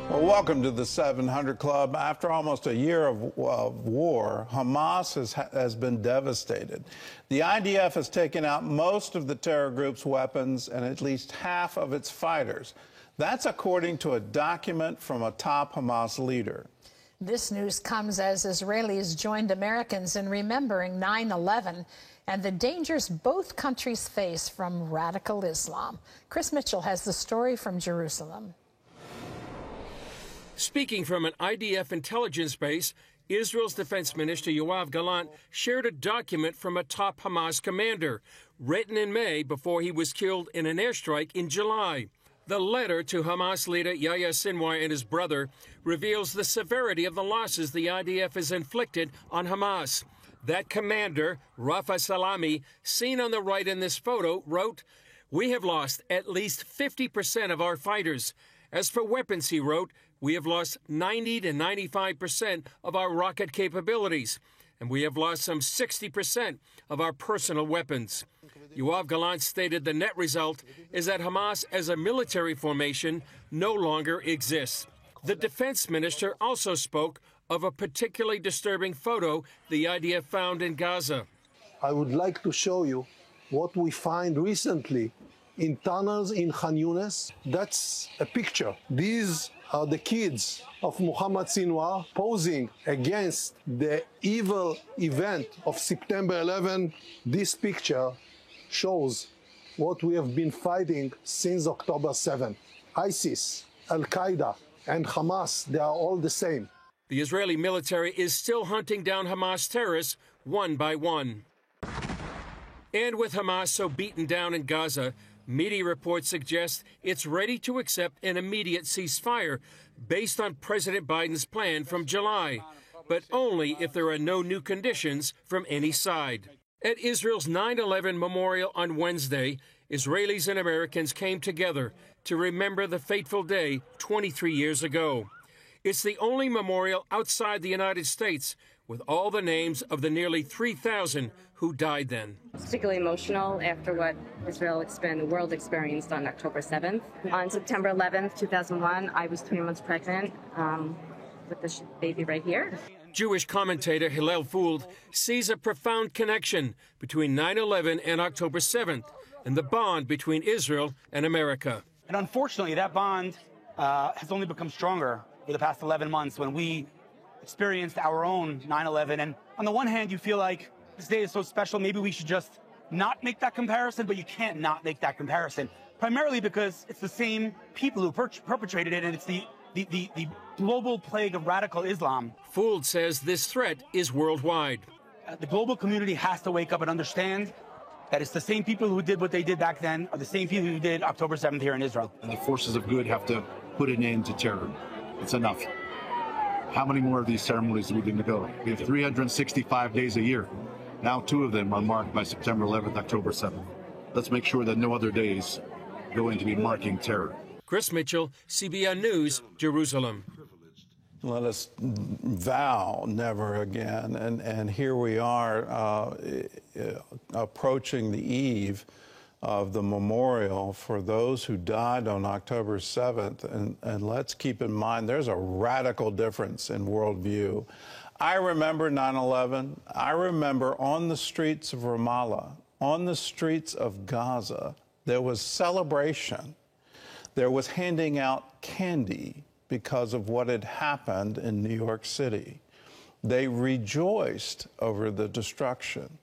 Well, welcome to the 700 Club. After almost a year of war, Hamas has been devastated. The IDF has taken out most of the terror group's weapons and at least half of its fighters. That's according to a document from a top Hamas leader. This news comes as Israelis joined Americans in remembering 9/11 and the dangers both countries face from radical Islam. Chris Mitchell has the story from Jerusalem. Speaking from an IDF intelligence base, Israel's Defense Minister Yoav Gallant shared a document from a top Hamas commander, written in May before he was killed in an airstrike in July. The letter to Hamas leader Yahya Sinwar and his brother reveals the severity of the losses the IDF has inflicted on Hamas. That commander, Rafa Salami, seen on the right in this photo, wrote, "We have lost at least 50% of our fighters. As for weapons," he wrote, "we have lost 90 to 95% of our rocket capabilities, and we have lost some 60% of our personal weapons." Yoav Gallant stated the net result is that Hamas as a military formation no longer exists. The defense minister also spoke of a particularly disturbing photo the IDF found in Gaza. I would like to show you what we find recently in tunnels in Khan Yunis. That's a picture. These are the kids of Muhammad Sinwar posing against the evil event of September 11. This picture shows what we have been fighting since October 7. ISIS, Al-Qaeda, and Hamas, they are all the same. The Israeli military is still hunting down Hamas terrorists one by one. And with Hamas so beaten down in Gaza, media reports suggest it's ready to accept an immediate ceasefire based on President Biden's plan from July, but only if there are no new conditions from any side. At Israel's 9/11 memorial on Wednesday, Israelis and Americans came together to remember the fateful day 23 years ago. It's the only memorial outside the United States with all the names of the nearly 3,000 who died then. It's particularly emotional after what the world experienced on October 7th. On September 11th, 2001, I was 3 months pregnant with this baby right here. Jewish commentator Hillel Fuld sees a profound connection between 9/11 and October 7th and the bond between Israel and America. And unfortunately, that bond has only become stronger for the past 11 months when we experienced our own 9/11. And on the one hand, you feel like this day is so special, maybe we should just not make that comparison, but you can't not make that comparison, primarily because it's the same people who perpetrated it, and it's the global plague of radical Islam. Fuld says this threat is worldwide. The global community has to wake up and understand that it's the same people who did what they did back then are the same people who did October 7th here in Israel. And the forces of good have to put an end to terror. It's enough. How many more of these ceremonies are we going to go? We have 365 days a year. Now 2 of them are marked by September 11th, October 7th. Let's make sure that no other days are going to be marking terror. Chris Mitchell, CBN News, Jerusalem. Let us vow never again. And here we are approaching the eve of the memorial for those who died on October 7th. And let's keep in mind there's a radical difference in worldview. I remember 9/11. I remember on the streets of Ramallah, on the streets of Gaza, there was celebration. There was handing out candy because of what had happened in New York City. They rejoiced over the destruction.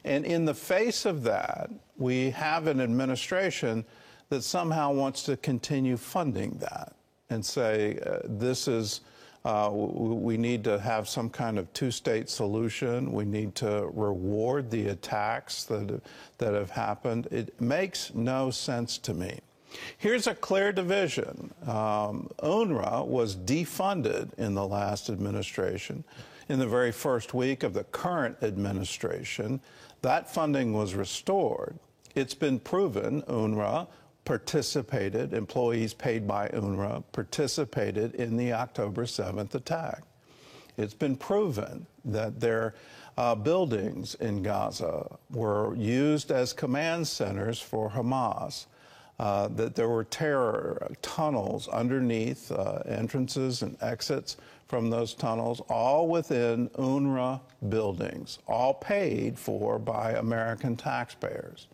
And in the face of that, we have an administration that somehow wants to continue funding that and say, we need to have some kind of two-state solution. We need to reward the attacks that have happened. It makes no sense to me. Here's a clear division. UNRWA was defunded in the last administration. In the very first week of the current administration, that funding was restored. It's been proven UNRWA participated, employees paid by UNRWA participated in the October 7th attack. It's been proven that their buildings in Gaza were used as command centers for Hamas. that there were terror tunnels underneath entrances and exits from those tunnels, all within UNRWA buildings, all paid for by American taxpayers.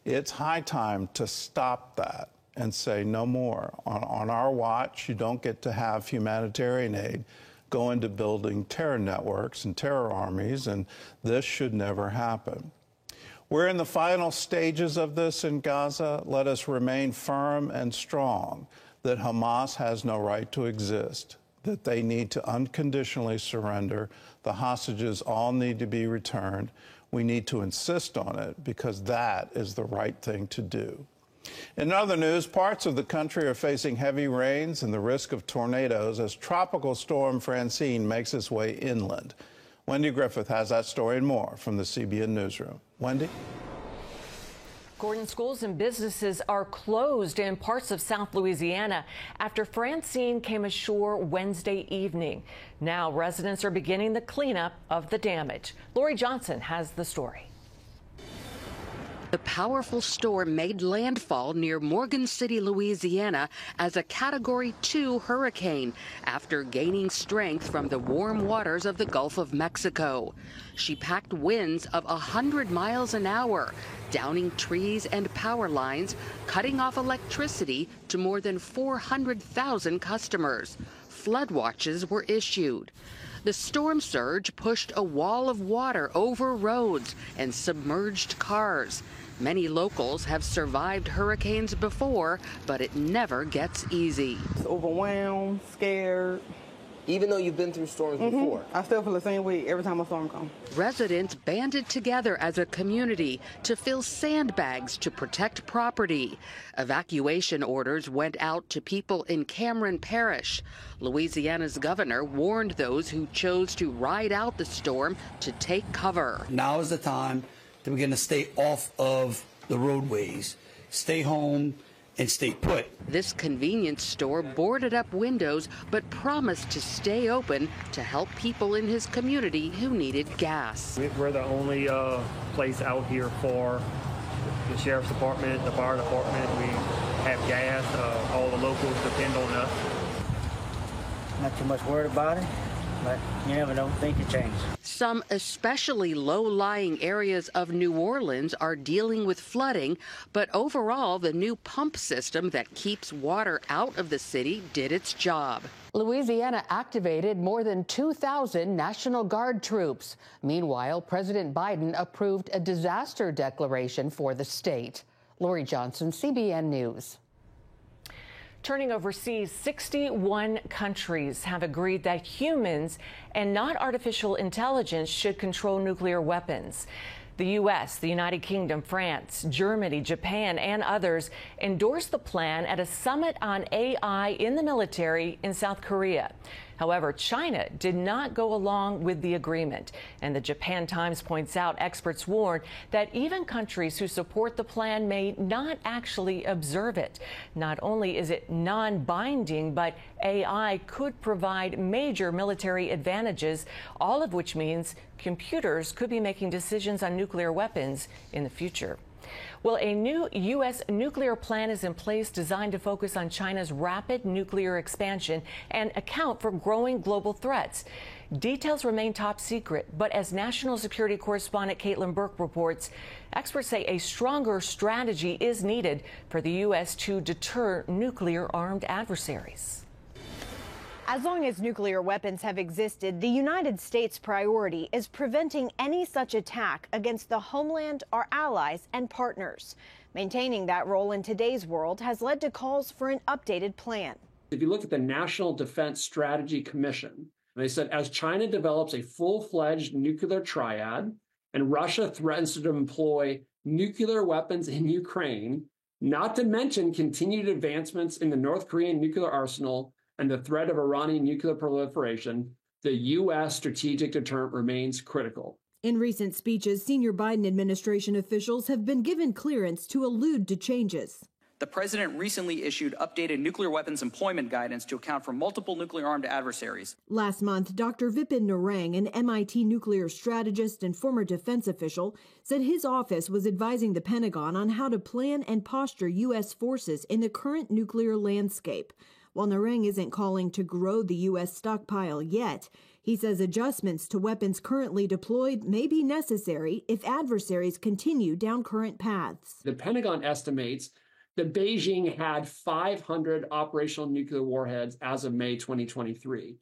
It's high time to stop that and say no more. On our watch, you don't get to have humanitarian aid go into building terror networks and terror armies, and this should never happen. We're in the final stages of this in Gaza. Let us remain firm and strong that Hamas has no right to exist, that they need to unconditionally surrender. The hostages all need to be returned. We need to insist on it because that is the right thing to do. In other news, parts of the country are facing heavy rains and the risk of tornadoes as Tropical Storm Francine makes its way inland. Wendy Griffith has that story and more from the CBN Newsroom. Wendy? Gordon, schools and businesses are closed in parts of South Louisiana after Francine came ashore Wednesday evening. Now residents are beginning the cleanup of the damage. Lori Johnson has the story. The powerful storm made landfall near Morgan City, Louisiana as a Category 2 hurricane after gaining strength from the warm waters of the Gulf of Mexico. She packed winds of 100 miles an hour, downing trees and power lines, cutting off electricity to more than 400,000 customers. Flood watches were issued. The storm surge pushed a wall of water over roads and submerged cars. Many locals have survived hurricanes before, but it never gets easy. It's overwhelmed, scared. Even though you've been through storms before? I still feel the same way every time a storm comes. Residents banded together as a community to fill sandbags to protect property. Evacuation orders went out to people in Cameron Parish. Louisiana's governor warned those who chose to ride out the storm to take cover. Now is the time to begin to stay off of the roadways, stay home, and stay put. This convenience store boarded up windows but promised to stay open to help people in his community who needed gas. We're the only place out here for the sheriff's department, the fire department. We have gas. All the locals depend on us. Not too much worried about it, but you never know, things can change. Some especially low-lying areas of New Orleans are dealing with flooding, but overall, the new pump system that keeps water out of the city did its job. Louisiana activated more than 2,000 National Guard troops. Meanwhile, President Biden approved a disaster declaration for the state. Lori Johnson, CBN News. Turning overseas, 61 countries have agreed that humans and not artificial intelligence should control nuclear weapons. The U.S., the United Kingdom, France, Germany, Japan, and others endorsed the plan at a summit on AI in the military in South Korea. However, China did not go along with the agreement. And the Japan Times points out experts warn that even countries who support the plan may not actually observe it. Not only is it non-binding, but AI could provide major military advantages, all of which means computers could be making decisions on nuclear weapons in the future. Well, a new U.S. nuclear plan is in place designed to focus on China's rapid nuclear expansion and account for growing global threats. Details remain top secret, but as national security correspondent Caitlin Burke reports, experts say a stronger strategy is needed for the U.S. to deter nuclear-armed adversaries. As long as nuclear weapons have existed, the United States' priority is preventing any such attack against the homeland, our allies, and partners. Maintaining that role in today's world has led to calls for an updated plan. If you look at the National Defense Strategy Commission, they said as China develops a full-fledged nuclear triad and Russia threatens to deploy nuclear weapons in Ukraine, not to mention continued advancements in the North Korean nuclear arsenal and the threat of Iranian nuclear proliferation, the U.S. strategic deterrent remains critical. In recent speeches, senior Biden administration officials have been given clearance to allude to changes. the president recently issued updated nuclear weapons employment guidance to account for multiple nuclear-armed adversaries. Last month, Dr. Vipin Narang, an MIT nuclear strategist and former defense official, said his office was advising the Pentagon on how to plan and posture U.S. forces in the current nuclear landscape. While Narang isn't calling to grow the U.S. stockpile yet, he says adjustments to weapons currently deployed may be necessary if adversaries continue down current paths. The Pentagon estimates that Beijing had 500 operational nuclear warheads as of May 2023.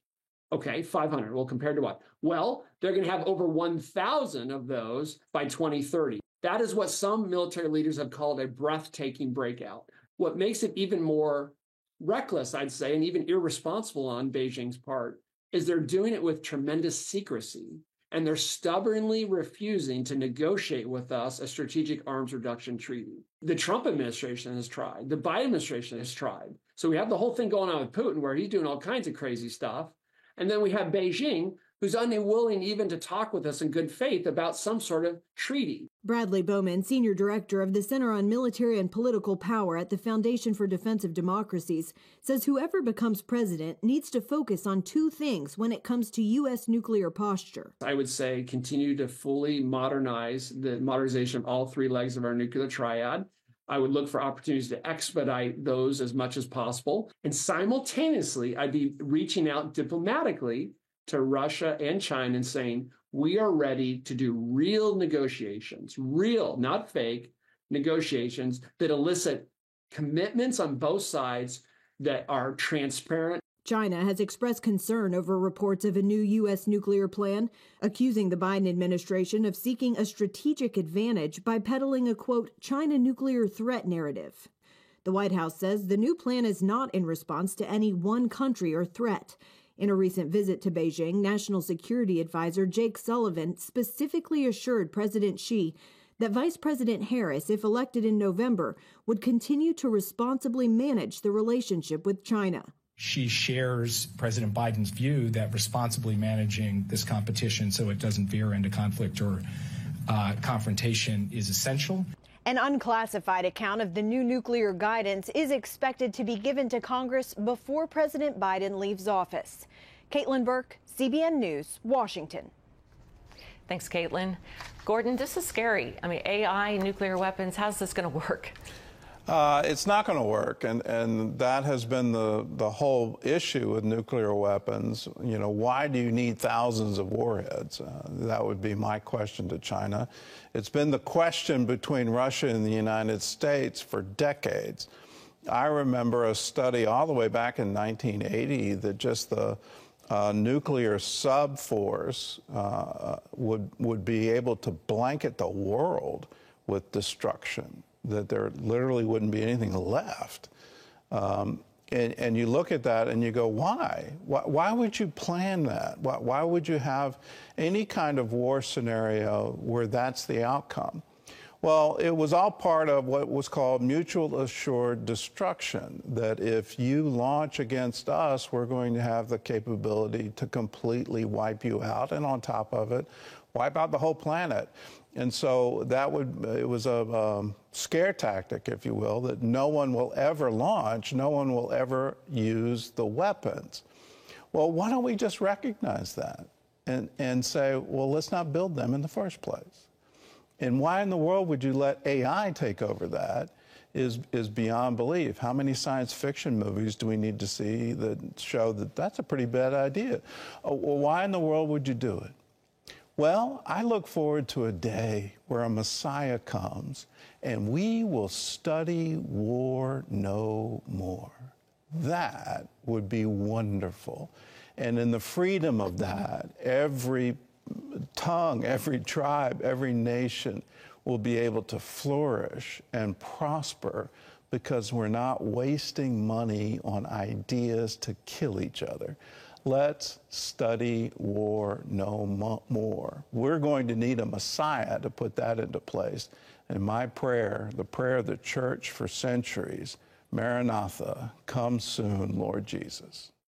Okay, 500. Well, compared to what? Well, they're going to have over 1,000 of those by 2030. That is what some military leaders have called a breathtaking breakout. What makes it even more reckless, I'd say, and even irresponsible on Beijing's part, is they're doing it with tremendous secrecy, and they're stubbornly refusing to negotiate with us a strategic arms reduction treaty. The Trump administration has tried. The Biden administration has tried. So we have the whole thing going on with Putin where he's doing all kinds of crazy stuff. And then we have Beijing, who's unwilling even to talk with us in good faith about some sort of treaty. Bradley Bowman, senior director of the Center on Military and Political Power at the Foundation for Defensive Democracies, says whoever becomes president needs to focus on two things when it comes to U.S. nuclear posture. I would say continue to fully modernize the modernization of all three legs of our nuclear triad. I would look for opportunities to expedite those as much as possible. And simultaneously, I'd be reaching out diplomatically to Russia and China and saying, we are ready to do real negotiations, real, not fake negotiations that elicit commitments on both sides that are transparent. China has expressed concern over reports of a new U.S. nuclear plan, accusing the Biden administration of seeking a strategic advantage by peddling a, quote, China nuclear threat narrative. The White House says the new plan is not in response to any one country or threat. In a recent visit to Beijing, National Security Advisor Jake Sullivan specifically assured President Xi that Vice President Harris, if elected in November, would continue to responsibly manage the relationship with China. She shares President Biden's view that responsibly managing this competition so it doesn't veer into conflict or confrontation is essential. An unclassified account of the new nuclear guidance is expected to be given to Congress before President Biden leaves office. Caitlin Burke, CBN News, Washington. Thanks, Caitlin. Gordon, this is scary. I mean, AI, nuclear weapons, how's this going to work? It's not going to work, and that has been the whole issue with nuclear weapons. You know, why do you need thousands of warheads? That would be my question to China. It's been the question between Russia and the United States for decades. I remember a study all the way back in 1980 that just the nuclear subforce would be able to blanket the world with destruction, that there literally wouldn't be anything left. And you look at that and you go, why? Why would you plan that? Why would you have any kind of war scenario where that's the outcome? Well, it was all part of what was called mutual assured destruction, that if you launch against us, we're going to have the capability to completely wipe you out, and on top of it, wipe out the whole planet. And so it was a scare tactic, if you will, that no one will ever launch, no one will ever use the weapons. Well, why don't we just recognize that and say, well, let's not build them in the first place? And why in the world would you let AI take over that is beyond belief. How many science fiction movies do we need to see that show that that's a pretty bad idea? Well, why in the world would you do it? Well, I look forward to a day where a Messiah comes and we will study war no more. That would be wonderful. And in the freedom of that, every tongue, every tribe, every nation will be able to flourish and prosper because we're not wasting money on ideas to kill each other. Let's study war no more. We're going to need a Messiah to put that into place. And my prayer, the prayer of the church for centuries, Maranatha, come soon, Lord Jesus.